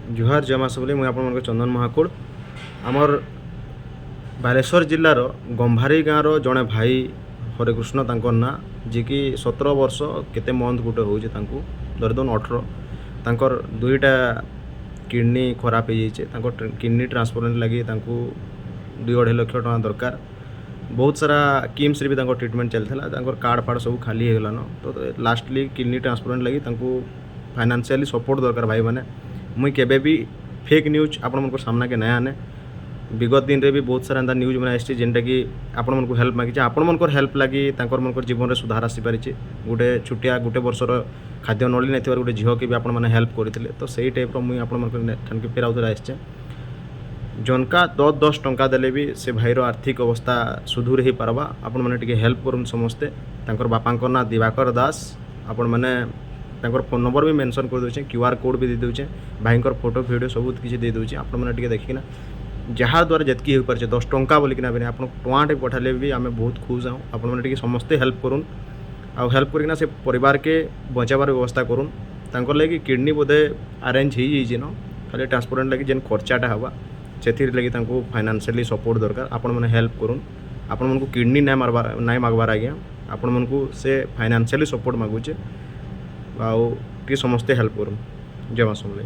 जुहार जमा सबली मुझे आप चंदन महाकुड़ आमर बालेश्वर जिलार गंभारी गाँव जड़े भाई हरेकृष्ण तांकर ना जी की 17 वर्ष केते मंथ गुटे हो धरदन 18 तांकर दुईटा किडनी खराब हो जाए किडनी ट्रांसप्लांट लगी 2-2.5 लाख टका दरकार। बहुत सारा किम्स रे भी ट्रिटमेंट चलता कार्ड फार्ड सब खाली हो गलान तो लास्टली किडनी ट्रांसप्लांट लगी फाइनेंशियली सपोर्ट दरकार भाई मैंने मुई केबे भी फेक न्यूज आपण सामना के नया आने विगत दिन रे भी बहुत सारा एंता न्यूज मैंने आसी जेनटा कि आपण मन को हेल्प मागी आपण मन हेल्प लगी मन जीवन में सुधार आसी पारिछि गोटे छुटिया गोटे वर्षर खाद्य नली नहीं गोटे झील के भी आपण मैंने हेल्प करते तो सही टाइप मुझे आपण फेर आउे आसचे जनका 10-10 टंका देले भी से भाईर आर्थिक अवस्था सुधुर हो पारबा आपण मैंने टिके हेल्प करूँ समस्ते बापा ना दिवाकर दास आपण मैंने फोन नंबर भी मेंशन कर दूचे QR कोड भी दे दूचे भाई फोटो वीडियो सब किसी दे दूचे आपण मैंने देखिना जहाँ द्वारा जितकी हो पारे 10 टंका बोलिकिना भी आप टुआटे पठाले भी आम बहुत खुश हाँ आपण मैंने समस्ते हेल्प करूँ आउ हेल्प करना से परिवार के बचावर व्यवस्था करूँ तांकर लगी किडनी बोधे अरेंज हो खाली ट्रांसप्लांट लगी जेन खर्चाटा हवा से लगी फाइनेंशियली सपोर्ट दरकार आपण मैंने हेल्प करूँ आपण मन को किडनी नहीं मागबार आज्ञा आपण मन को से फाइनेंशियली सपोर्ट मागुचे आउ समस्ते हेल्प करूँ जय मां समलेई।